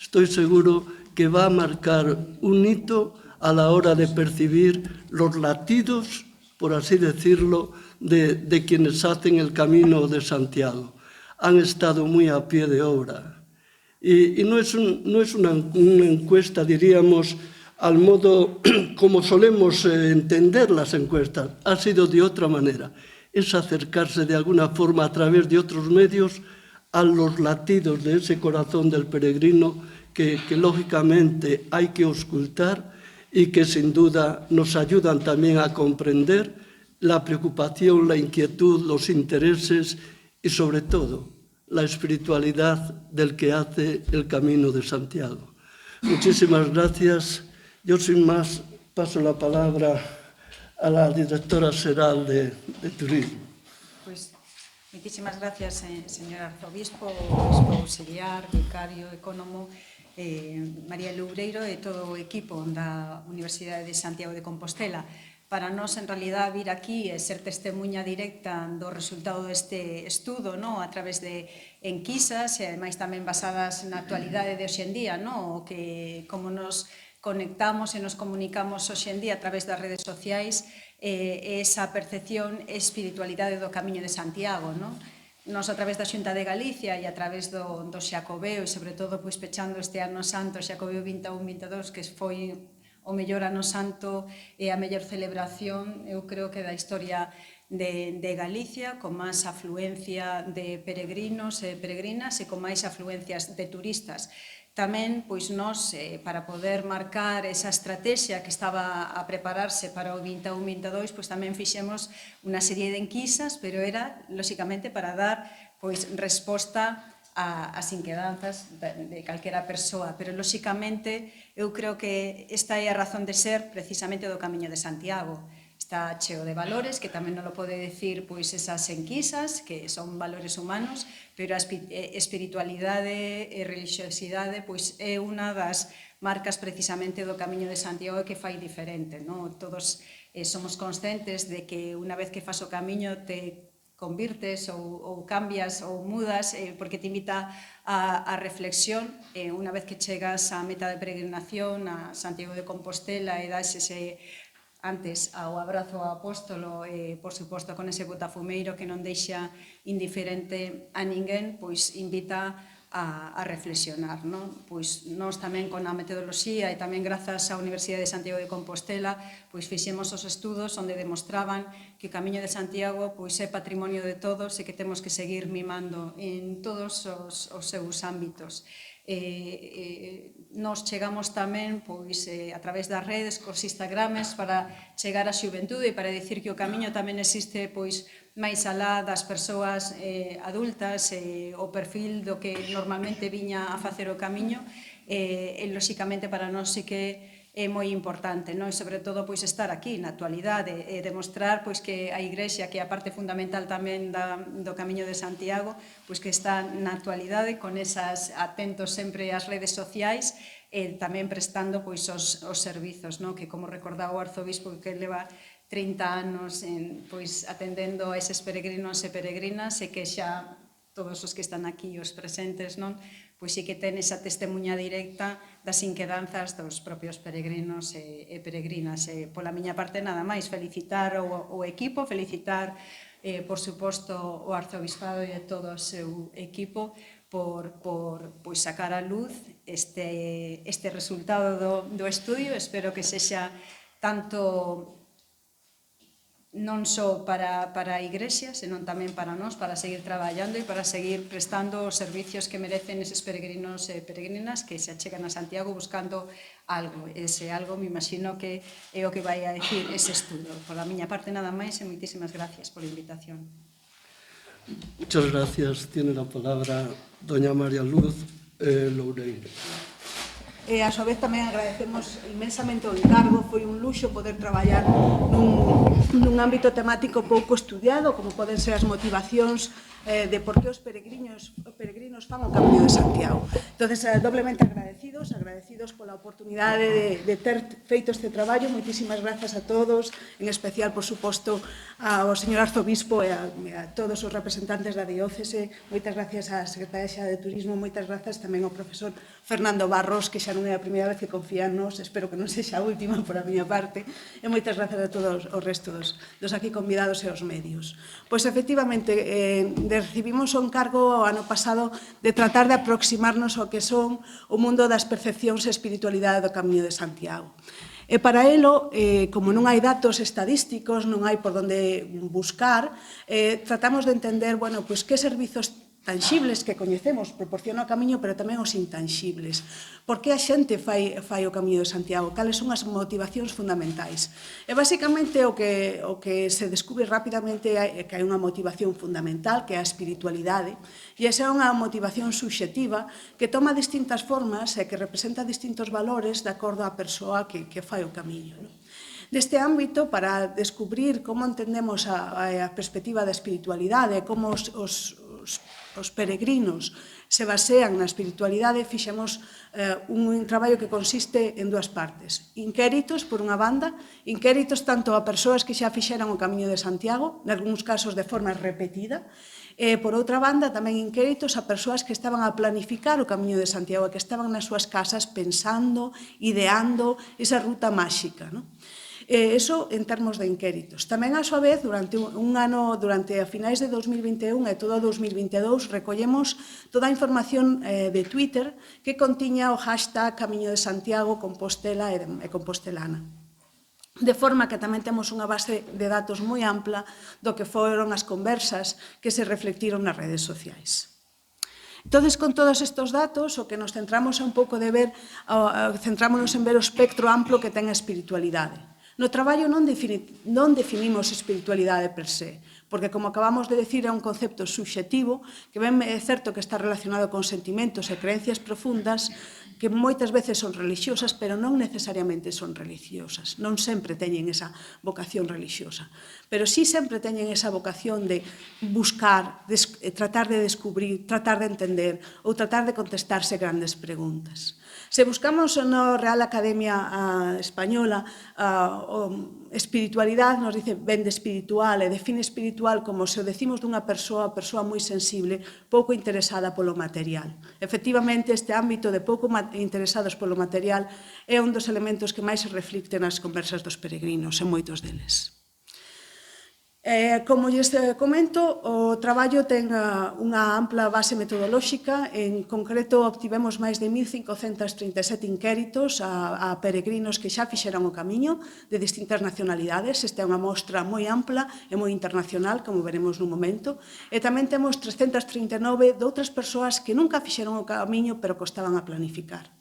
estoy seguro que va a marcar un hito a la hora de percibir los latidos, por así decirlo, de quienes hacen el Camino de Santiago. Han estado muy a pie de obra. Y no es una encuesta, diríamos, al modo como solemos entender las encuestas. Ha sido de otra manera. Es acercarse de alguna forma a través de otros medios a los latidos de ese corazón del peregrino que lógicamente hay que auscultar y que sin duda nos ayudan también a comprender la preocupación, la inquietud, los intereses y sobre todo la espiritualidad del que hace el Camino de Santiago. Muchísimas gracias. Yo sin más paso la palabra a la directora xeral de Turismo. Pues, muchísimas gracias, señor arzobispo, obispo auxiliar, vicario, ecónomo, María Loureiro e todo o equipo da Universidade de Santiago de Compostela. Para nós, en realidad, vir aquí e ser testemunha directa do resultado deste estudo, a través de enquisas e, ademais, tamén basadas na actualidade de hoxendía, que como nos conectamos e nos comunicamos hoxendía a través das redes sociais, esa percepción e espiritualidade do Camiño de Santiago, Nos, a través da Xunta de Galicia e a través do Xacobeo e, sobre todo, pechando este ano santo, Xacobeo 21-22, que foi o mellor ano santo e a mellor celebración, eu creo que da historia de Galicia, con máis afluencia de peregrinos e peregrinas e con máis afluencias de turistas. Tamén, pois, nós, para poder marcar esa estrategia que estaba a prepararse para o 21-22, pois tamén fixemos unha serie de enquisas, pero era, lóxicamente, para dar, pois, resposta as inquedanzas de calquera persoa, pero, lóxicamente, eu creo que esta é a razón de ser precisamente do Camiño de Santiago. Está cheo de valores, que tamén non lo pode decir pois esas enquisas, que son valores humanos, pero a espiritualidade e religiosidade pois é unha das marcas precisamente do Camiño de Santiago que fai diferente. Todos somos conscientes de que unha vez que fas o camiño te convirtes ou cambias ou mudas porque te invita a reflexión. Unha vez que chegas á meta de peregrinación a Santiago de Compostela e das ese antes ao abrazo ao apóstolo e, por suposto, con ese botafumeiro que non deixa indiferente a ninguén, pois invita a reflexionar. Pois nós tamén con a metodoloxía e tamén grazas á Universidade de Santiago de Compostela pois fixemos os estudos onde demostraban que o Camiño de Santiago pois é patrimonio de todos e que temos que seguir mimando en todos os seus ámbitos. Nos chegamos tamén pois a través das redes, cos Instagrames, para chegar á xuventude e para dicir que o camiño tamén existe pois máis alá das persoas adultas, o perfil do que normalmente viña a facer o camiño, e lóxicamente para nós sí que é moi importante, e sobre todo pois estar aquí na actualidade e demostrar pois que a Igrexa, que é a parte fundamental tamén do Camiño de Santiago, pois que está na actualidade con esas atentos sempre ás redes sociais e tamén prestando pois os servizos, que como recordaba o arzobispo que leva 30 anos pois atendendo a eses peregrinos e peregrinas e que xa todos os que están aquí, os presentes, pois sí que ten esa testemunha directa das inquedanzas dos propios peregrinos e peregrinas. Pola miña parte, nada máis, felicitar o equipo, felicitar, por suposto, o arzobispado e todo o seu equipo por sacar a luz este resultado do estudio. Espero que sexa tanto non só para a Igrexa, senón tamén para nós, para seguir traballando e para seguir prestando os servicios que merecen eses peregrinos e peregrinas que se achegan a Santiago buscando algo. Ese algo, me imagino que é o que vai a decir ese estudo. Por a miña parte, nada máis, e moitísimas gracias por a invitación. Muchas gracias. Tiene la palabra doña María Luz Loureiro. e a súa vez tamén agradecemos inmensamente o encargo. Foi un luxo poder traballar nun ámbito temático pouco estudiado, como poden ser as motivacións de por que os peregrinos fan o Camiño de Santiago. Entonces, doblemente agradecidos pola oportunidade de ter feito este traballo. Moitísimas grazas a todos, en especial, por suposto, ao señor arzobispo e a todos os representantes da diócese. Moitas gracias á Secretaria de Turismo, moitas grazas tamén ao profesor Fernando Barros, que xa non é a primeira vez que confía en nos, espero que non sexa a última por a miña parte, e moitas grazas a todos os restos dos aquí convidados e aos medios. Pois, efectivamente, recibimos o encargo o ano pasado de tratar de aproximarnos ao que son o mundo das percepcións e espiritualidade do Camiño de Santiago. E para elo, como non hai datos estadísticos, non hai por onde buscar, tratamos de entender, bueno, pois que servizos tanxibles que coñecemos proporciona o Camiño, pero tamén os intanxibles. Por que a xente fai o Camiño de Santiago? Cales son as motivacións fundamentais? E, basicamente, o que se descubre rapidamente é que hai unha motivación fundamental, que é a espiritualidade, e esa é unha motivación subxectiva que toma distintas formas e que representa distintos valores de acordo á persoa que fai o Camiño. Neste ámbito, para descubrir como entendemos a perspectiva da espiritualidade, como os peregrinos se basean na espiritualidade, fixemos un traballo que consiste en dúas partes. Inquéritos, por unha banda, inquéritos tanto a persoas que xa fixeran o Camiño de Santiago, nalgúns casos de forma repetida, e, por outra banda, tamén inquéritos a persoas que estaban a planificar o Camiño de Santiago, que estaban nas súas casas pensando, ideando esa ruta máxica, non? Eso en termos de inquéritos. Tamén, a súa vez, durante un ano, durante a finais de 2021 e todo 2022, recollemos toda a información de Twitter que contiña o hashtag Camiño de Santiago, Compostela e Compostelana. De forma que tamén temos unha base de datos moi ampla do que foron as conversas que se reflectiron nas redes sociais. Entón, con todos estes datos, o que nos centramos é un pouco de ver, centrámonos en ver o espectro amplo que ten a espiritualidade. No traballo non definimos espiritualidade per se, porque, como acabamos de decir, é un concepto subxectivo que é certo que está relacionado con sentimentos e creencias profundas que moitas veces son religiosas, pero non necesariamente son religiosas, non sempre teñen esa vocación religiosa, pero sí sempre teñen esa vocación de buscar, tratar de descubrir, tratar de entender ou tratar de contestarse grandes preguntas. Se buscamos na Real Academia Española espiritualidade, nos dice ben de espiritual e define espiritual como se o decimos dunha persoa moi sensible, pouco interesada polo material. Efectivamente, este ámbito de pouco interesados polo material é un dos elementos que máis se reflicte nas conversas dos peregrinos, en moitos deles. Como lles comento, o traballo ten unha ampla base metodolóxica. En concreto, obtivemos máis de 1.537 inquéritos a peregrinos que xa fixeran o Camiño de distintas nacionalidades. Esta é unha mostra moi ampla e moi internacional, como veremos nun momento. E tamén temos 339 de outras persoas que nunca fixeron o Camiño, pero que estaban a planificar.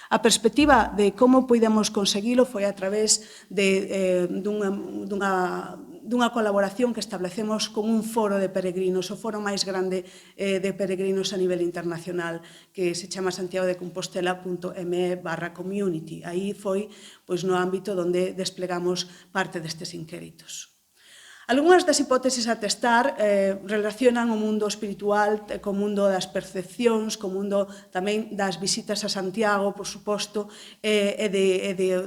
A perspectiva de como podemos conseguilo foi a través dunha colaboración que establecemos con un foro de peregrinos, o foro máis grande de peregrinos a nivel internacional, que se chama santiagodecompostela.me/community. Aí foi no ámbito onde desplegamos parte destes inquéritos. Algúnas das hipóteses a testar relacionan o mundo espiritual co mundo das percepcións, co mundo tamén das visitas a Santiago, por suposto, e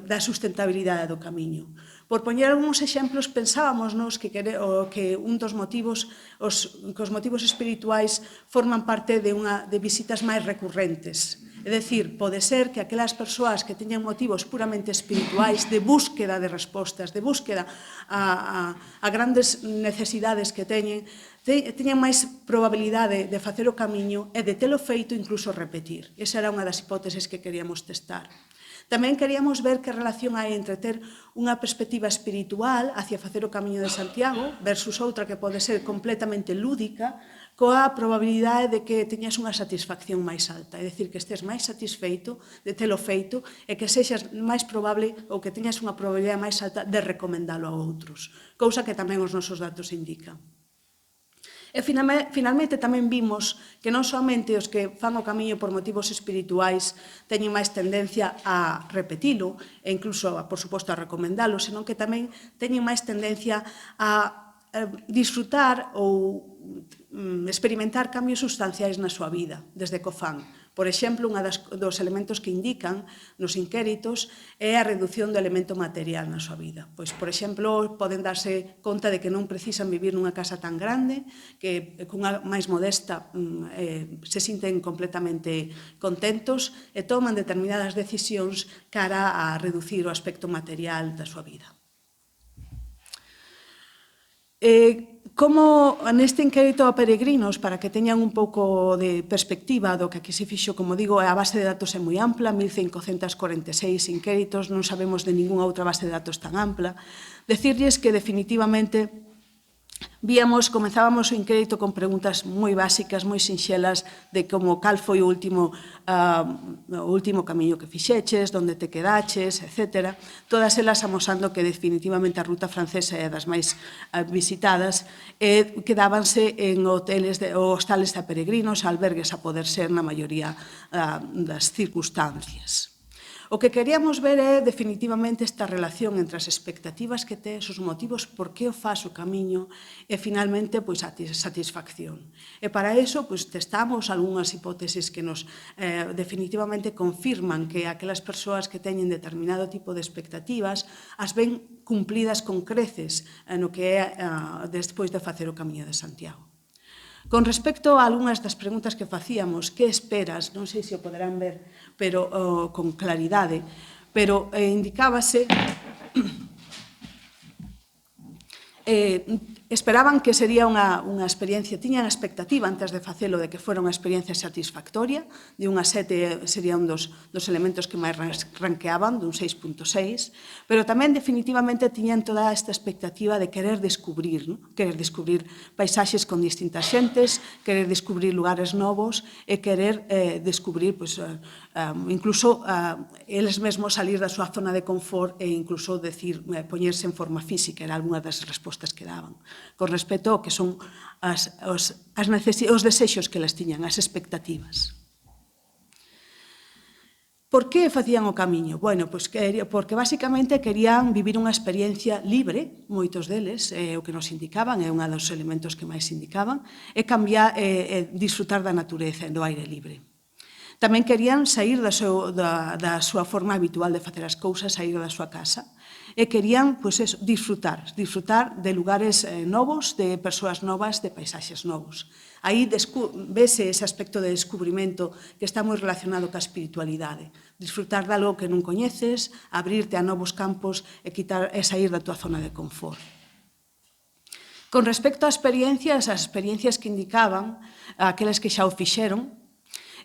da sustentabilidade do Camiño. Por poñer algúns exemplos, pensábamos que un dos motivos, os motivos espirituais forman parte de visitas máis recurrentes. É dicir, pode ser que aquelas persoas que teñan motivos puramente espirituais de búsqueda de respostas, de búsqueda a grandes necesidades que teñen máis probabilidade de facer o Camiño e de telo feito incluso repetir. Esa era unha das hipóteses que queríamos testar. Tamén queríamos ver que relación hai entre ter unha perspectiva espiritual hacia facer o Camiño de Santiago versus outra que pode ser completamente lúdica, coa probabilidade de que teñas unha satisfacción máis alta, é dicir, que estés máis satisfeito de telo feito e que sexas máis probable ou que teñas unha probabilidade máis alta de recomendalo a outros, cousa que tamén os nosos datos indican. E finalmente tamén vimos que non somente os que fan o camiño por motivos espirituais teñen máis tendencia a repetilo e incluso, por suposto, a recomendalo, senón que tamén teñen máis tendencia a disfrutar ou experimentar cambios sustanciais na súa vida, desde que o fan. Por exemplo, un dos elementos que indican nos inquéritos é a reducción do elemento material na súa vida. Pois, por exemplo, poden darse conta de que non precisan vivir nunha casa tan grande, que cunha máis modesta se sinten completamente contentos e toman determinadas decisións cara a reducir o aspecto material da súa vida. Como neste inquérito a peregrinos, para que teñan un pouco de perspectiva do que aquí se fixo, como digo, a base de datos é moi ampla, 1546 inquéritos, non sabemos de ningunha outra base de datos tan ampla. Decirlles que definitivamente comenzábamos o inquérito con preguntas moi básicas, moi sinxelas, de como cal foi o último camiño que fixeches, onde te quedaches, etc. Todas elas amosando que definitivamente a ruta francesa é das máis visitadas e quedábanse en hoteles ou hostales de peregrinos, albergues a poder ser na maioría das circunstancias. O que queríamos ver é definitivamente esta relación entre as expectativas que tes, os motivos por que o faz o camiño e finalmente a satisfacción. E para iso testamos algunhas hipótesis que nos definitivamente confirman que aquelas persoas que teñen determinado tipo de expectativas as ven cumplidas con creces no que é despois de facer o Camiño de Santiago. Con respecto a algunhas das preguntas que facíamos, que esperas? Non sei se o poderán ver pero con claridade, pero indicábase esperaban que sería unha experiencia, tiñan a expectativa antes de facelo de que fora unha experiencia satisfactoria, de 1 a 7 sería un dos elementos que máis ranqueaban, dun 6.6, pero tamén definitivamente tiñan toda esta expectativa de querer descubrir paisaxes con distintas xentes, querer descubrir lugares novos e querer descubrir, incluso eles mesmos salir da súa zona de confort e incluso poñerse en forma física, era algunha das respostas que daban con respecto ao que son os desexos que elas tiñan, as expectativas. Por que facían o camiño? Bueno, porque basicamente querían vivir unha experiencia libre, moitos deles, o que nos indicaban, é un dos elementos que máis indicaban, é disfrutar da natureza e do aire libre. Tamén querían sair da súa forma habitual de facer as cousas, sair da súa casa, e querían disfrutar de lugares novos, de persoas novas, de paisaxes novos. Aí vese ese aspecto de descubrimento que está moi relacionado ca espiritualidade. Disfrutar de algo que non coñeces, abrirte a novos campos e sair da tua zona de confort. Con respecto ás experiencias, as experiencias que indicaban, aqueles que xa o fixeron,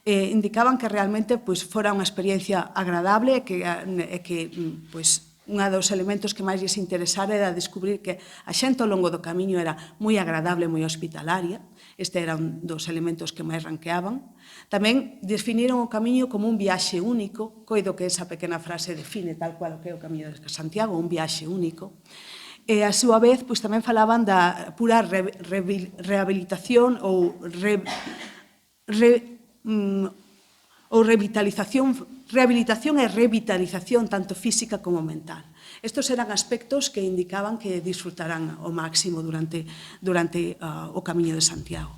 indicaban que realmente fora unha experiencia agradable e que un dos elementos que máis lles interesara era descubrir que a xente ao longo do camiño era moi agradable, moi hospitalaria. Este era un dos elementos que máis ranqueaban. Tamén definiron o camiño como un viaxe único, coido que esa pequena frase define tal cual o que é o Camiño de Santiago, un viaxe único. E, a súa vez, tamén falaban da pura rehabilitación ou rehabilitación e revitalización tanto física como mental. Estos eran aspectos que indicaban que disfrutarán ao máximo durante o Camiño de Santiago.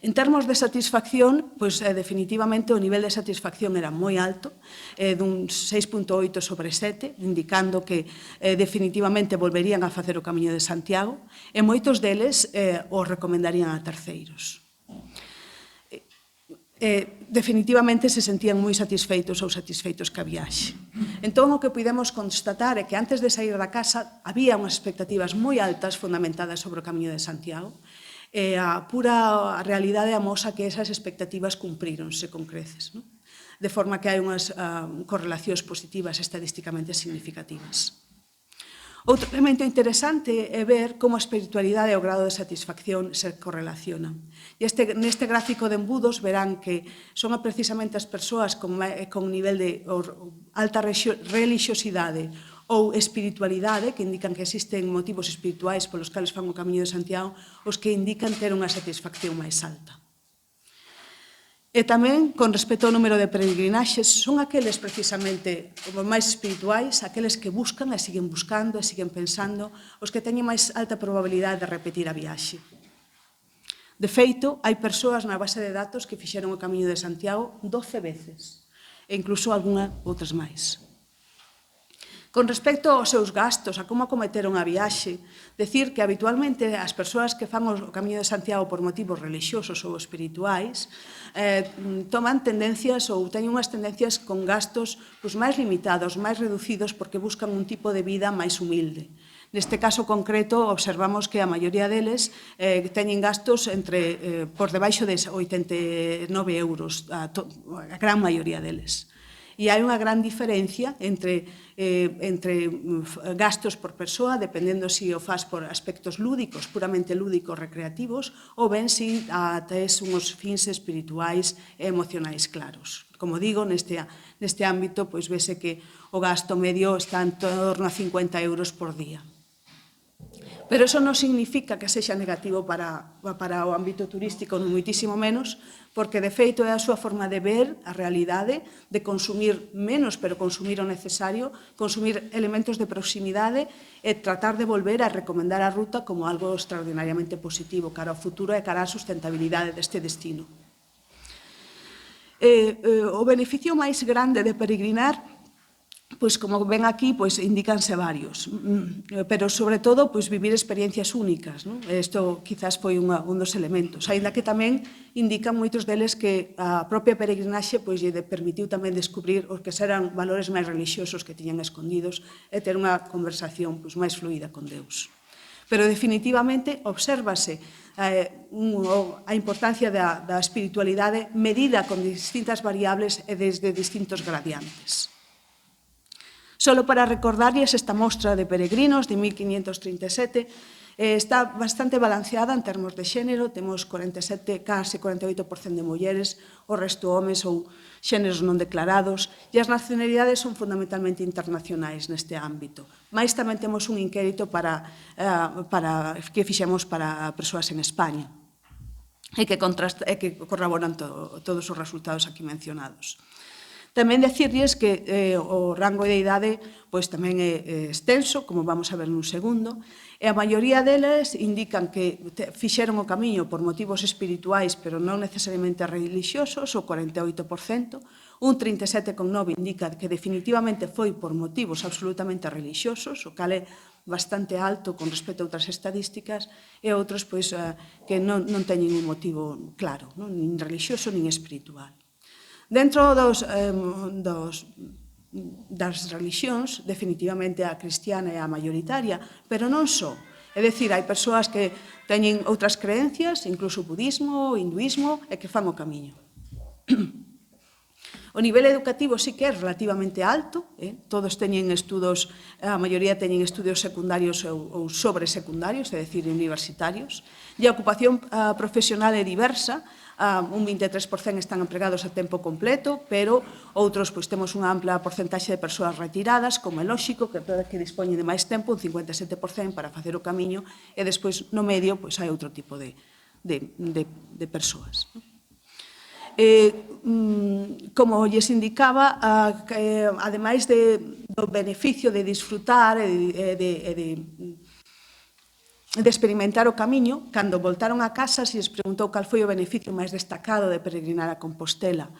En termos de satisfacción, definitivamente o nivel de satisfacción era moi alto, dun 6.8 sobre 7, indicando que definitivamente volverían a facer o Camiño de Santiago, e moitos deles o recomendarían a terceiros. Definitivamente se sentían moi satisfeitos ou satisfeitos ca viaxe. Entón, o que pudemos constatar é que antes de sair da casa había unhas expectativas moi altas fundamentadas sobre o Camiño de Santiago e a pura realidade amosa que esas expectativas cumpríronse con creces, de forma que hai unhas correlacións positivas estadísticamente significativas. Outro elemento interesante é ver como a espiritualidade e o grado de satisfacción se correlacionan. Neste gráfico de embudos verán que son precisamente as persoas con nivel de alta religiosidade ou espiritualidade, que indican que existen motivos espirituais polos cales fan o Camiño de Santiago, os que indican ter unha satisfacción máis alta. E tamén, con respecto ao número de peregrinaxes, son aqueles precisamente como máis espirituais, aqueles que buscan e siguen buscando e siguen pensando, os que teñen máis alta probabilidade de repetir a viaxe. De feito, hai persoas na base de datos que fixeron o Camiño de Santiago 12 veces, e incluso algunha outras máis. Con respecto aos seus gastos, a como acometeron a viaxe, decir que habitualmente as persoas que fan o Camiño de Santiago por motivos religiosos ou espirituais toman tendencias ou teñen unhas tendencias con gastos máis limitados, máis reducidos, porque buscan un tipo de vida máis humilde. Neste caso concreto, observamos que a maioría deles teñen gastos por debaixo de 89 euros, a gran maioría deles. E hai unha gran diferencia entre gastos por persoa, dependendo se o faz por aspectos lúdicos, puramente lúdicos, recreativos, ou ben se tes unhos fins espirituais e emocionais claros. Como digo, neste ámbito, vese que o gasto medio está en torno a 50 euros por día. Pero iso non significa que sexa negativo para o ámbito turístico, non moitísimo menos, porque de feito é a súa forma de ver a realidade, de consumir menos, pero consumir o necesario, consumir elementos de proximidade e tratar de volver a recomendar a ruta como algo extraordinariamente positivo cara ao futuro e cara á sustentabilidade deste destino. O beneficio máis grande de peregrinar, como ven aquí, indícanse varios, pero sobre todo vivir experiencias únicas. Isto quizás foi un dos elementos, aínda que tamén indican moitos deles que a propia peregrinaxe lle permitiu tamén descubrir os que eran valores máis religiosos que tiñan escondidos e ter unha conversación máis fluida con Deus. Pero definitivamente obsérvase a importancia da espiritualidade medida con distintas variables e desde distintos gradientes. Solo para recordarles esta mostra de peregrinos de 1537, está bastante balanceada en termos de xénero, temos 47, case 48% de mulleres, o resto homes ou xéneros non declarados, e as nacionalidades son fundamentalmente internacionais neste ámbito. Mais tamén temos un inquérito que fixemos para persoas en España e que corroboran todos os resultados aquí mencionados. Tamén decirles que o rango de idade tamén é extenso, como vamos a ver nun segundo, e a maioría deles indican que fixeron o camiño por motivos espirituais, pero non necesariamente religiosos, o 48%, un 37,9% indica que definitivamente foi por motivos absolutamente religiosos, o cal é bastante alto con respecto a outras estadísticas, e outros que non teñen un motivo claro, nin religioso nin espiritual. Dentro das religións, definitivamente a cristiana é a maioritaria, pero non só. É dicir, hai persoas que teñen outras creencias, incluso o budismo, o hinduismo, e que fan o camiño. O nivel educativo sí que é relativamente alto, todos teñen estudos, a maioría teñen estudios secundarios ou sobresecundarios, é dicir, universitarios, e a ocupación profesional é diversa, un 23% están empregados a tempo completo, pero outros temos unha ampla porcentaxe de persoas retiradas, como é lóxico, que dispoñen de máis tempo, un 57% para facer o camiño, e despois no medio hai outro tipo de persoas. Como lles indicaba, ademais do beneficio de disfrutar e de experimentar o camiño, cando voltaron a casa se lles preguntou cal foi o beneficio máis destacado de peregrinar a Compostela.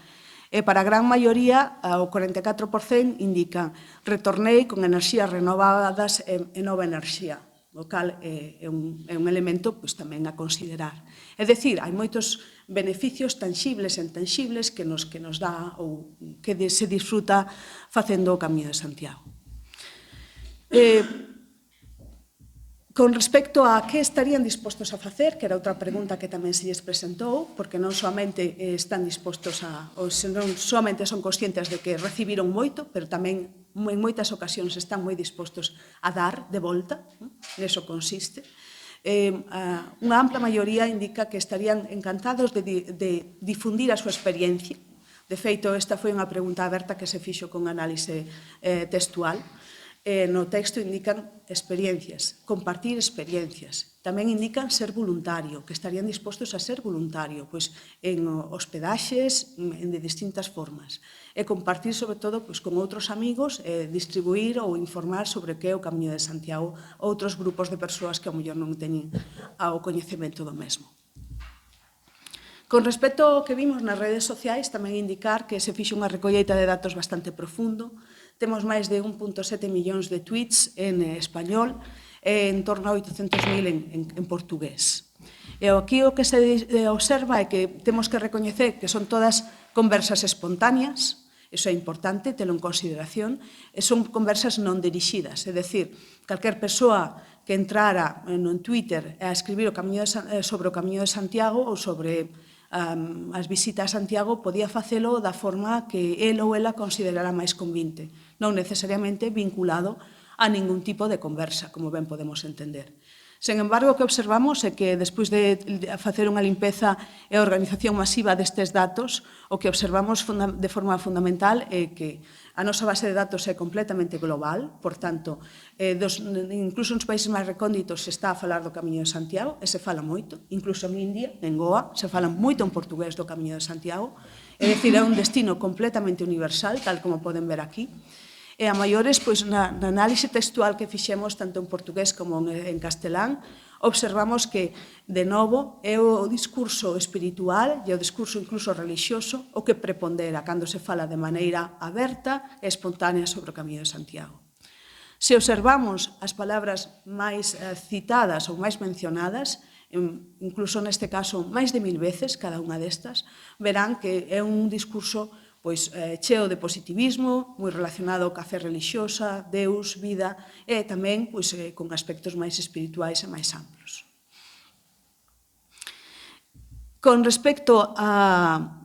E para a gran maioría, o 44% indican retornei con enerxías renovadas e nova enerxía, o cal é un elemento tamén a considerar. É dicir, hai moitos beneficios tanxibles e intanxibles que nos dá ou que se disfruta facendo o Camiño de Santiago. Con respecto a que estarían dispostos a facer, que era outra pregunta que tamén se lles presentou, porque non somente están dispostos ou non somente son conscientes de que recibiron moito, pero tamén en moitas ocasións están moi dispostos a dar de volta, neso consiste. Unha ampla maioría indica que estarían encantados de difundir a súa experiencia. De feito, esta foi unha pregunta aberta que se fixo con análise textual. no texto indican experiencias, compartir experiencias. Tamén indican ser voluntario, que estarían dispostos a ser voluntario, pois en hospedaxes de distintas formas. E compartir, sobre todo, pois, con outros amigos, distribuir ou informar sobre o que é o Camiño de Santiago a outros grupos de persoas que ao mellor non teñen o coñecemento do mesmo. Con respecto ao que vimos nas redes sociais, tamén indicar que se fixe unha recolleita de datos bastante profundo. Temos máis de 1,7 millóns de tweets en español e en torno a 800.000 en portugués. E aquí o que se observa é que temos que recoñecer que son todas conversas espontáneas, iso é importante, telo en consideración, e son conversas non dirixidas, é dicir, calquer persoa que entrara no Twitter a escribir sobre o Camiño de Santiago ou sobre as visitas a Santiago podía facelo da forma que el ou ela considerara máis convinte, non necesariamente vinculado a ningún tipo de conversa, como ben podemos entender. Sen embargo, o que observamos é que despois de facer unha limpeza e organización masiva destes datos, o que observamos de forma fundamental é que a nosa base de datos é completamente global, por tanto, incluso nos países máis recónditos se está a falar do Camiño de Santiago, e se fala moito, incluso en India, en Goa, se fala moito en portugués do Camiño de Santiago, é dicir, é un destino completamente universal, tal como poden ver aquí. E a maiores, pois, na análise textual que fixemos tanto en portugués como en castelán, observamos que, de novo, é o discurso espiritual e o discurso incluso religioso o que prepondera cando se fala de maneira aberta e espontánea sobre o Camiño de Santiago. Se observamos as palabras máis citadas ou máis mencionadas, incluso neste caso máis de 1000 veces cada unha destas, verán que é un discurso cheo de positivismo, moi relacionado ca fe religiosa, Deus, vida, e tamén con aspectos máis espirituais e máis amplos. Con respecto a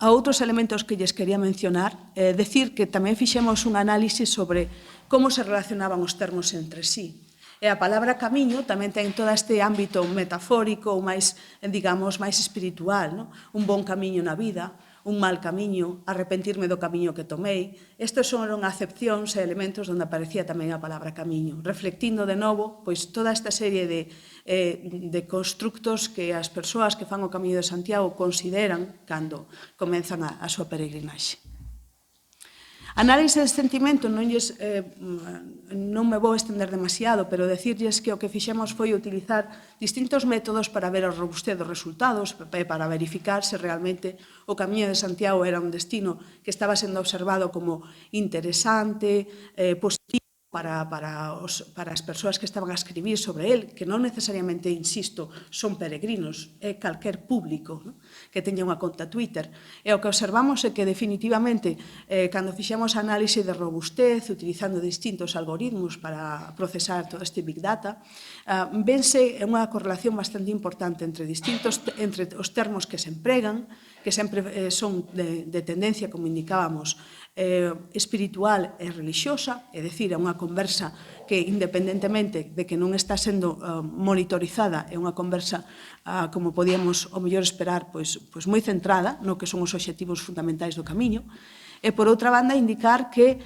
outros elementos que lles quería mencionar, decir que tamén fixemos un análisis sobre como se relacionaban os termos entre sí. E a palabra camiño tamén ten todo este ámbito metafórico ou máis, digamos, máis espiritual, un bon camiño na vida, un mal camiño, arrepentirme do camiño que tomei. Estes son acepcións e elementos onde aparecía tamén a palabra camiño, reflectindo de novo toda esta serie de constructos que as persoas que fan o Camiño de Santiago consideran cando comenzan a súa peregrinaxe. Análise de sentimento non me vou estender demasiado, pero decirlles que o que fixemos foi utilizar distintos métodos para ver a robustez dos resultados, para verificar se realmente o Camiño de Santiago era un destino que estaba sendo observado como interesante, positivo para as persoas que estaban a escribir sobre el, que non necesariamente, insisto, son peregrinos, é calquer público que teña unha conta Twitter. E o que observamos é que definitivamente, cando fixemos análise de robustez, utilizando distintos algoritmos para procesar todo este Big Data, vense unha correlación bastante importante entre os termos que se empregan, que sempre son de tendencia, como indicábamos, espiritual e religiosa, é dicir, é unha conversa que, independentemente de que non está sendo monitorizada, é unha conversa, como podíamos ao mellor esperar, moi centrada no que son os obxectivos fundamentais do camiño. E, por outra banda, indicar que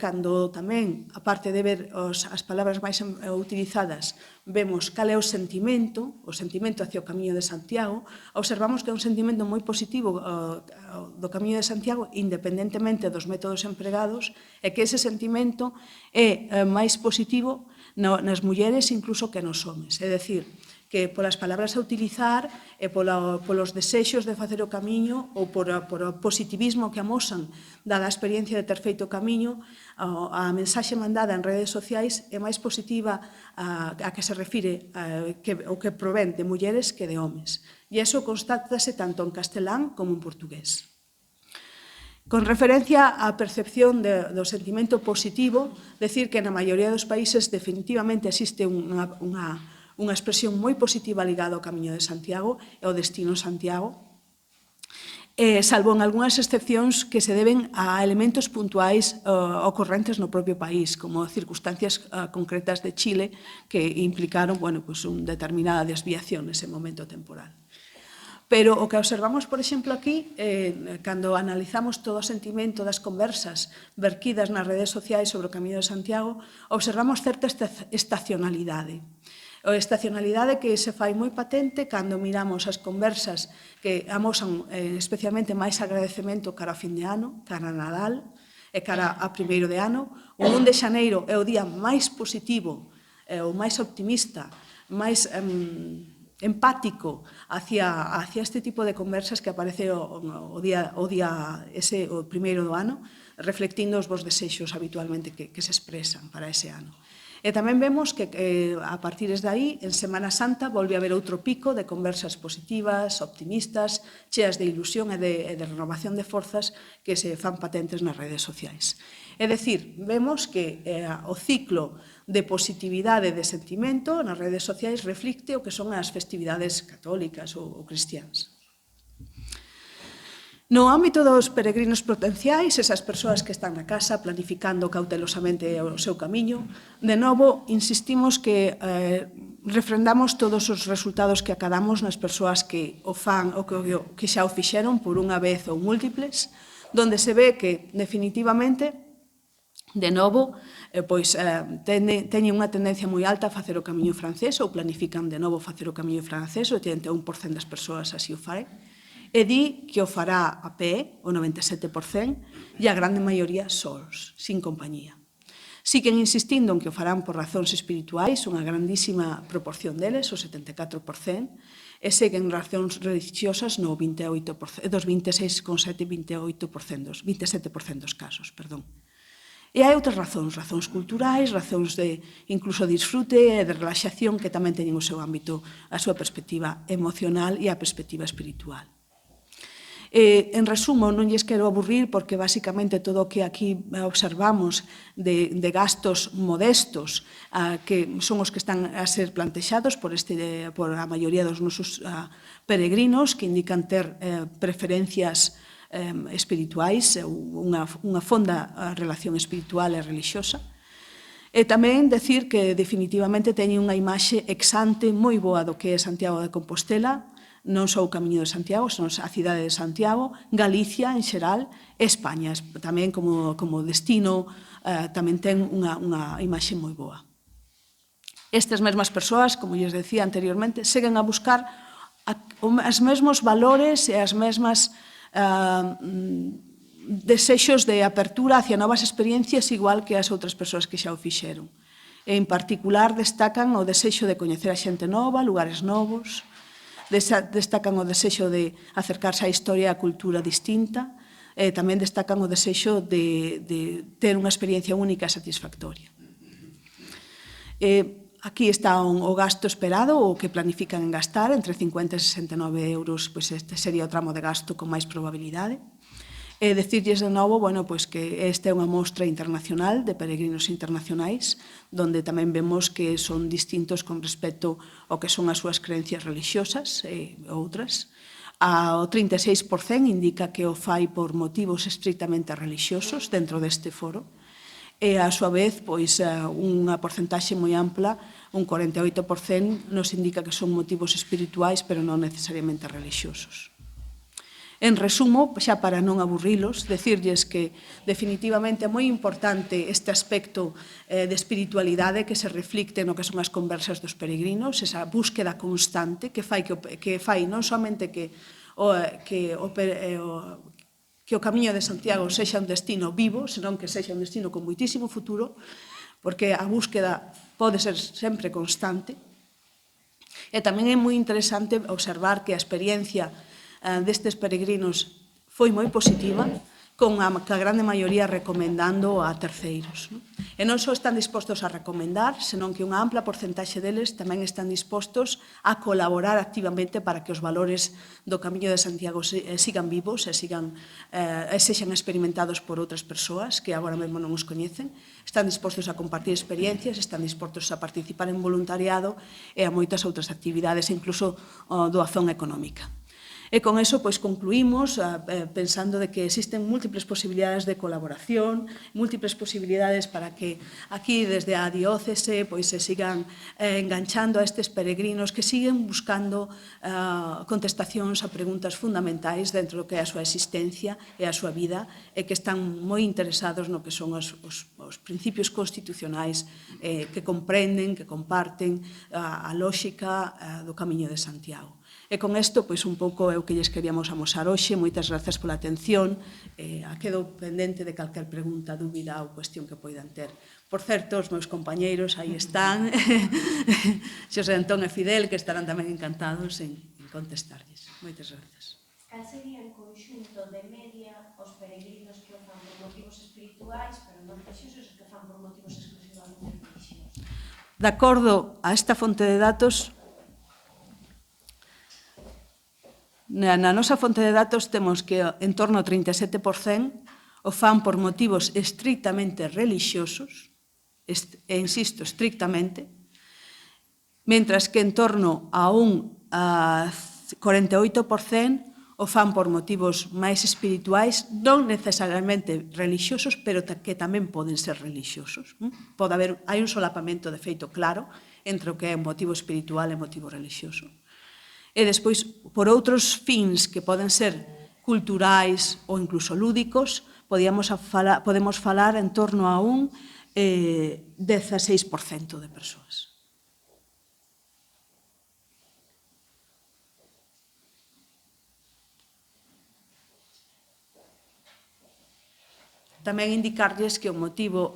cando tamén, aparte de ver as palabras máis utilizadas, vemos cal é o sentimento hacia o Camiño de Santiago, observamos que é un sentimento moi positivo do Camiño de Santiago, independentemente dos métodos empregados, e que ese sentimento é máis positivo nas mulleres incluso que nos homes. É dicir, que polas palabras a utilizar e polos desexos de facer o camiño ou por o positivismo que amosan dada a experiencia de ter feito o camiño, a mensaxe mandada en redes sociais é máis positiva a que se refire o que provén de mulleres que de homes. E iso constátase tanto en castelán como en portugués. Con referencia á percepción do sentimento positivo, decir que na maioría dos países definitivamente existe unha expresión moi positiva ligada ao Camiño de Santiago e ao destino Santiago, salvo en algunhas excepcións que se deben a elementos puntuais ocorrentes no propio país, como circunstancias concretas de Chile que implicaron unha determinada desviación nese momento temporal. Pero o que observamos, por exemplo, aquí, cando analizamos todo o sentimento das conversas verquidas nas redes sociais sobre o Camiño de Santiago, observamos certa estacionalidade. A estacionalidade que se fai moi patente cando miramos as conversas que amosan especialmente máis agradecemento cara a fin de ano, cara a Nadal e cara a primeiro de ano. O 1 de xaneiro é o día máis positivo, o máis optimista, máis empático hacia este tipo de conversas que aparece o día ese, o primeiro do ano, reflectindo os vos desexos habitualmente que se expresan para ese ano. E tamén vemos que a partir de aí, en Semana Santa, volve a haber outro pico de conversas positivas, optimistas, cheas de ilusión e de renovación de forzas que se fan patentes nas redes sociais. É dicir, vemos que o ciclo de positividade de sentimento nas redes sociais reflicte o que son as festividades católicas ou cristiáns. No ámbito dos peregrinos potenciais, esas persoas que están na casa planificando cautelosamente o seu camiño, de novo insistimos que refrendamos todos os resultados que acadamos nas persoas que o fan ou que xa o fixeron por unha vez ou múltiples, donde se ve que definitivamente, de novo, teñen unha tendencia moi alta a facer o camiño francés ou planifican de novo facer o camiño francés, o 81% das persoas así o fai, e di que o fará a pé, o 97%, e a grande maioría solos, sin compañía. Siguen insistindo en que o farán por razóns espirituais, unha grandísima proporción deles, o 74%, e seguen razóns religiosas no 28%, dos 26,7% e 27% dos casos, perdón. E hai outras razóns culturais, razóns de incluso disfrute e de relaxación que tamén teñen o seu ámbito, a súa perspectiva emocional e a perspectiva espiritual. En resumo, non lles quero aburrir porque basicamente todo o que aquí observamos de gastos modestos que son os que están a ser plantexados por a maioría dos nosos peregrinos que indican ter preferencias espirituais, unha fonda relación espiritual e religiosa. E tamén decir que definitivamente teñen unha imaxe ex ante moi boa do que é Santiago de Compostela, non só o Camiño de Santiago, senón a cidade de Santiago, Galicia en xeral, e España tamén como destino tamén ten unha imaxe moi boa. Estas mesmas persoas, como lles decía anteriormente, seguen a buscar os mesmos valores e as mesmas desexos de apertura hacia novas experiencias igual que as outras persoas que xa o fixeron. En particular destacan o desexo de coñecer a xente nova, lugares novos, destacan o desexo de acercarse á historia e á cultura distinta, e tamén destacan o desexo de ter unha experiencia única e satisfactoria. Aquí está o gasto esperado, o que planifican en gastar, entre 50 e 69 euros, este sería o tramo de gasto con máis probabilidade. E decirlles de novo, que esta é unha mostra internacional de peregrinos internacionais, donde tamén vemos que son distintos con respecto ao que son as súas creencias religiosas e outras. O 36% indica que o fai por motivos estrictamente religiosos dentro deste foro, e a súa vez, unha porcentaxe moi ampla, un 48%, nos indica que son motivos espirituais, pero non necesariamente religiosos. En resumo, xa para non aburrilos, decirlles que definitivamente é moi importante este aspecto de espiritualidade que se reflicte no que son as conversas dos peregrinos, esa búsqueda constante que fai non somente que o Camiño de Santiago sexa un destino vivo, senón que sexa un destino con moitísimo futuro, porque a búsqueda pode ser sempre constante. E tamén é moi interesante observar que a experiencia destes peregrinos foi moi positiva, con a grande maioría recomendando a terceiros. E non só están dispostos a recomendar, senón que unha ampla porcentaxe deles tamén están dispostos a colaborar activamente para que os valores do Camiño de Santiago sigan vivos e sexan experimentados por outras persoas que agora mesmo non os coñecen. Están dispostos a compartir experiencias, están dispostos a participar en voluntariado e a moitas outras actividades, incluso doazón económica. E con eso pois, concluímos pensando de que existen múltiples posibilidades de colaboración, múltiples posibilidades para que aquí desde a diócese pois, se sigan enganchando a estes peregrinos que siguen buscando contestacións a preguntas fundamentais dentro do que é a súa existencia e a súa vida e que están moi interesados no que son os principios constitucionais que comprenden, que comparten a lógica do Camiño de Santiago. E con isto, pois, un pouco é o que lles queríamos amosar hoxe. Moitas grazas pola atención. Quedo pendente de calquer pregunta, dúbida ou cuestión que poidan ter. Por certo, os meus compañeiros aí están, Xosé Antón e Fidel, que estarán tamén encantados en contestarlles. Moitas grazas. Cal sería en conxunto de media os peregrinos que o fan por motivos espirituais, pero non religiosos, os que o fan por motivos exclusivamente religiosos? De acordo a esta fonte de datos, na nosa fonte de datos temos que en torno ao 37% o fan por motivos estrictamente religiosos, e insisto, estrictamente, mentras que en torno a un 48% o fan por motivos máis espirituais, non necesariamente religiosos, pero que tamén poden ser religiosos. Hai un solapamento de feito claro entre o que é un motivo espiritual e motivo religioso. E despois, por outros fins que poden ser culturais ou incluso lúdicos, podemos falar en torno a un 16% de persoas. Tamén indicarlles que os motivos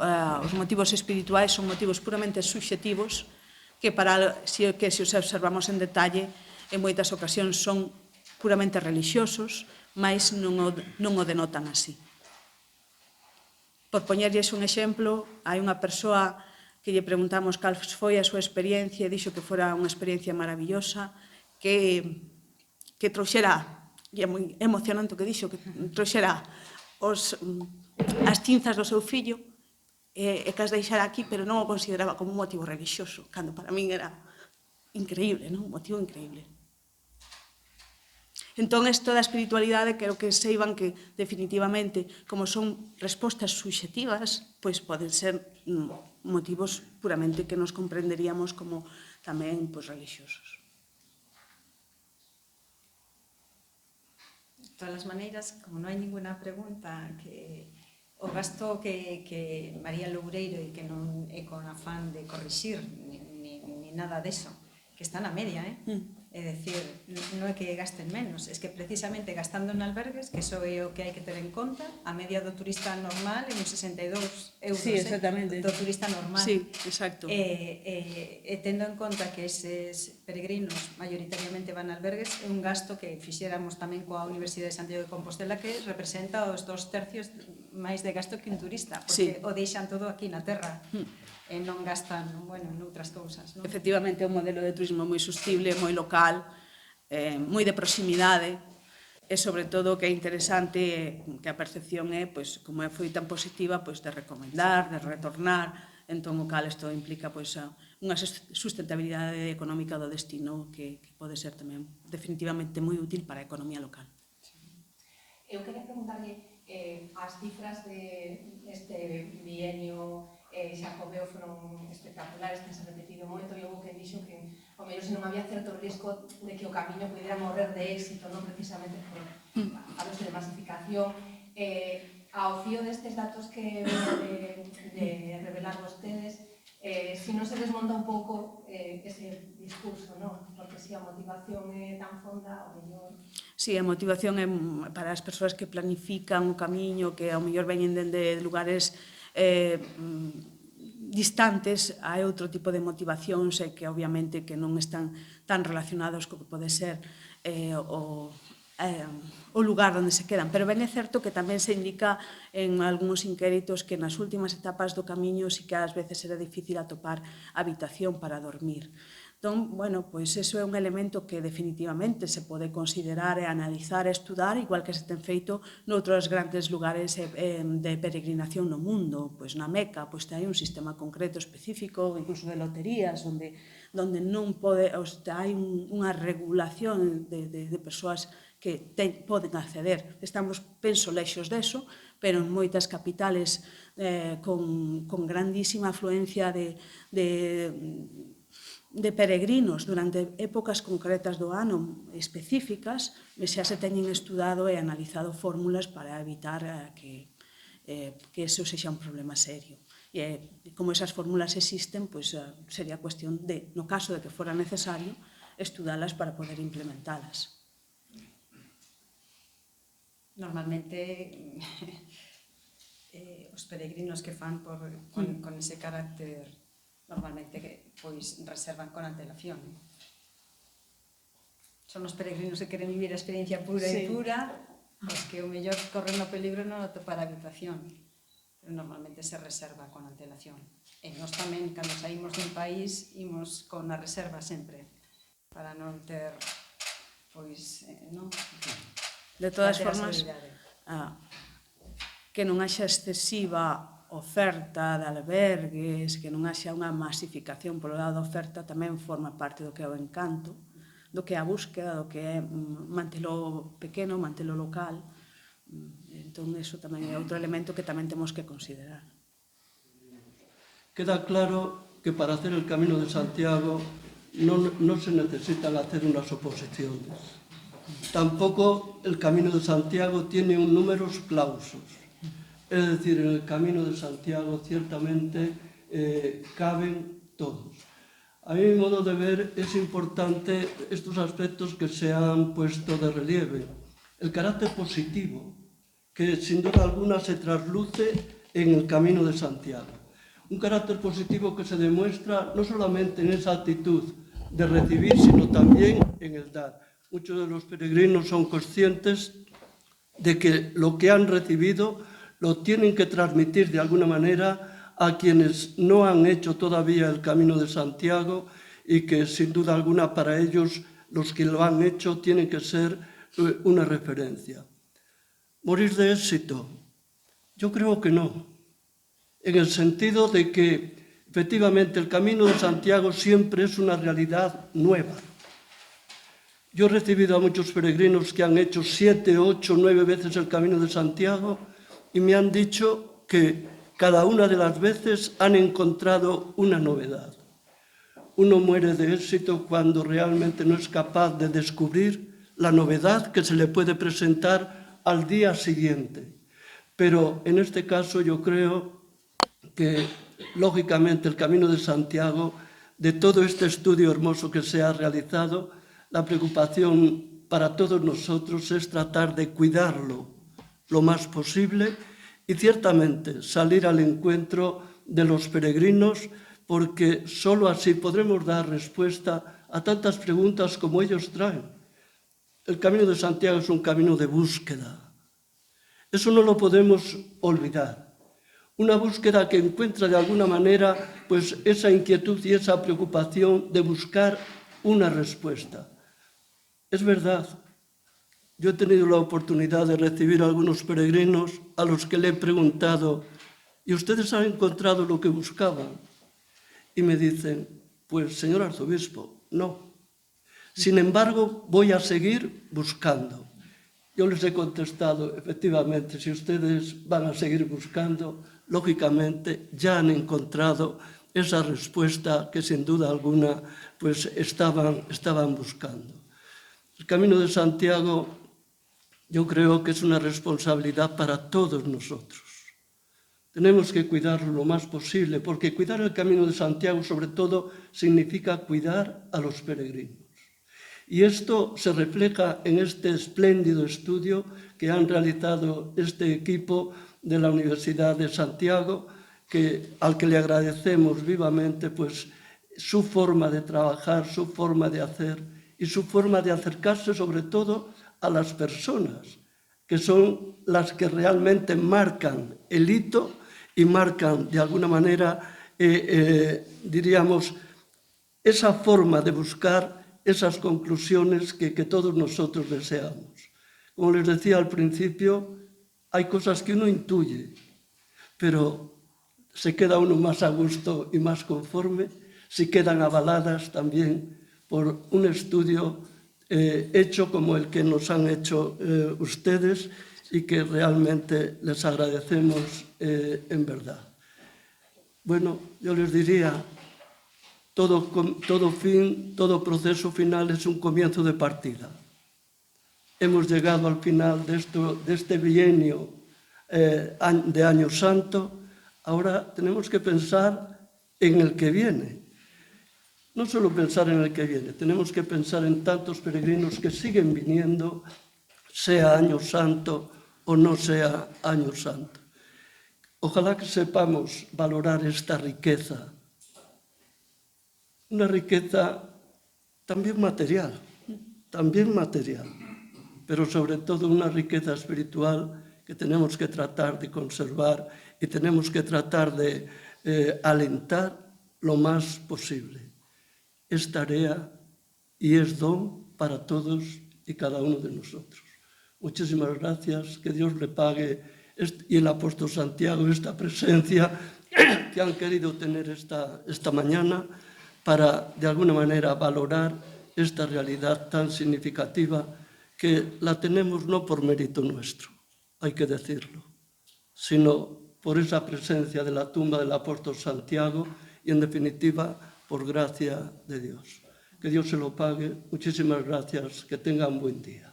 espirituais son motivos puramente subxetivos que se os observamos en detalle en moitas ocasións son puramente religiosos, mas non o denotan así. Por poñerlles un exemplo, hai unha persoa que lle preguntamos cal foi a súa experiencia e dixo que fora unha experiencia maravillosa, que trouxera, e é moi emocionante o que dixo, que trouxera as cinzas do seu fillo e que as deixara aquí, pero non o consideraba como un motivo religioso, cando para min era increíble, un motivo increíble. Entón, isto da espiritualidade, quero que seiban que, definitivamente, como son respostas subxetivas, pois poden ser motivos puramente que nos comprenderíamos como tamén religiosos. De todas as maneiras, como non hai ninguna pregunta, que o gasto que María Loureiro, e que non é con afán de corrixir ni nada deso, que está na media, é dicir, non é que gasten menos, é que precisamente gastando en albergues, que iso é o que hai que ter en conta, a media do turista normal é uns 62 euros, sí, exactamente, do turista normal. Sí, exacto. E tendo en conta que eses peregrinos maioritariamente van a albergues, é un gasto que fixéramos tamén coa Universidade de Santiago de Compostela, que representa os 2/3 máis de gasto que un turista, porque o deixan todo aquí na terra. E non gastan, noutras cousas. Efectivamente, é un modelo de turismo moi sostible, moi local, moi de proximidade, e, sobre todo, que é interesante que a percepción é, como foi tan positiva, de recomendar, de retornar, entón o cal isto implica unha sustentabilidade económica do destino que pode ser tamén definitivamente moi útil para a economía local. Eu queria preguntarlle as cifras deste bienio Xacobeo foron espectaculares, que se repetido moito, e houve quen dixo que ao mellor se non había certo risco de que o camiño pudera morrer de éxito, non precisamente por falose de masificación. Ao fío destes datos que de revelar vostedes, se non se desmonta un pouco ese discurso, non? Porque se a motivación é tan fonda, ao mellor... Si, a motivación é para as persoas que planifican o camiño, que ao mellor veñen dende lugares distantes, hai outro tipo de motivacións e que obviamente que non están tan relacionados co que pode ser o lugar onde se quedan. Pero ben é certo que tamén se indica en algúns inquéritos que nas últimas etapas do camiño sí que ás veces era difícil atopar habitación para dormir. Entón, pois iso é un elemento que definitivamente se pode considerar e analizar e estudar, igual que se ten feito noutros grandes lugares de peregrinación no mundo. Pois na Meca hai un sistema concreto específico, incluso de loterías, onde non pode, hai unha regulación de persoas que poden acceder. Estamos, penso, lexos deso, pero en moitas capitales con grandísima afluencia de peregrinos durante épocas concretas do ano específicas, xa se teñen estudado e analizado fórmulas para evitar que eso sexa un problema serio. E como esas fórmulas existen, pois sería cuestión de, no caso de que fora necesario, estudalas para poder implementalas. Normalmente os peregrinos que fan con ese carácter normalmente pois reservan con antelación. Son os peregrinos que queren vivir a experiencia pura e pura, os que o mellor corren o peligro non atopar a habitación, pero normalmente se reserva con antelación. E nós tamén, cando saímos dun país, imos con a reserva sempre, para non ter, pois, non? De todas formas, que non haxa excesiva oferta de albergues, que non haxa unha masificación polo lado da oferta, tamén forma parte do que é o encanto, do que é a búsqueda, do que é mantelo pequeno, mantelo local. Entón, iso tamén é outro elemento que tamén temos que considerar. Queda claro que para hacer el Camino de Santiago no se necesitan hacer unas oposiciones. Tampoco el Camino de Santiago tiene un números clausus. Es decir, en el Camino de Santiago ciertamente caben todos. A mi modo de ver es importante estos aspectos que se han puesto de relieve. El carácter positivo, que sin duda alguna se trasluce en el Camino de Santiago. Un carácter positivo que se demuestra no solamente en esa actitud de recibir, sino también en el dar. Muchos de los peregrinos son conscientes de que lo que han recibido lo tienen que transmitir de alguna manera a quienes no han hecho todavía el Camino de Santiago y que sin duda alguna para ellos los que lo han hecho tienen que ser una referencia. ¿Morir de éxito? Yo creo que no, en el sentido de que efectivamente el Camino de Santiago siempre es una realidad nueva. Yo he recibido a muchos peregrinos que han hecho 7, 8, 9 veces el Camino de Santiago y me han dicho que cada una de las veces han encontrado una novedad. Uno muere de éxito cuando realmente no es capaz de descubrir la novedad que se le puede presentar al día siguiente. Pero en este caso yo creo que, lógicamente, el Camino de Santiago, de todo este estudio hermoso que se ha realizado, la preocupación para todos nosotros es tratar de cuidarlo lo más posible y ciertamente salir al encuentro de los peregrinos, porque solo así podremos dar respuesta a tantas preguntas como ellos traen. El Camino de Santiago es un camino de búsqueda. Eso no lo podemos olvidar. Una búsqueda que encuentra de alguna manera pues, esa inquietud y esa preocupación de buscar una respuesta. Es verdad, yo he tenido la oportunidad de recibir a algunos peregrinos a los que le he preguntado ¿y ustedes han encontrado lo que buscaban? Y me dicen, pues señor arzobispo, no. Sin embargo, voy a seguir buscando. Yo les he contestado, efectivamente, si ustedes van a seguir buscando, lógicamente ya han encontrado esa respuesta que sin duda alguna pues, estaban buscando. El Camino de Santiago yo creo que es una responsabilidad para todos nosotros. Tenemos que cuidarlo lo más posible, porque cuidar el Camino de Santiago sobre todo significa cuidar a los peregrinos. Y esto se refleja en este espléndido estudio que han realizado este equipo de la Universidad de Santiago, al que le agradecemos vivamente pues, su forma de trabajar, su forma de hacer y su forma de acercarse sobre todo a las personas, que son las que realmente marcan el hito y marcan de alguna manera, diríamos, esa forma de buscar esas conclusiones que todos nosotros deseamos. Como les decía al principio, hay cosas que uno intuye, pero se queda uno más a gusto y más conforme si quedan avaladas también por un estudio hecho como el que nos han hecho ustedes y que realmente les agradecemos en verdad. Bueno, yo les diría, todo proceso final es un comienzo de partida. Hemos llegado al final de este bienio de Año Santo. Ahora tenemos que pensar en el que viene. No solo pensar en el que viene, tenemos que pensar en tantos peregrinos que siguen viniendo, sea Año Santo o no sea Año Santo. Ojalá que sepamos valorar esta riqueza, una riqueza también material, pero sobre todo una riqueza espiritual que tenemos que tratar de conservar y tenemos que tratar de alentar lo más posible. Es tarea y es don para todos y cada uno de nosotros. Muchísimas gracias, que Dios le pague y el apóstol Santiago esta presencia que han querido tener esta mañana para de alguna manera valorar esta realidad tan significativa que la tenemos no por mérito nuestro, hay que decirlo, sino por esa presencia de la tumba del apóstol Santiago y en definitiva por gracia de Dios. Que Dios se lo pague. Muchísimas gracias. Que tengan buen día.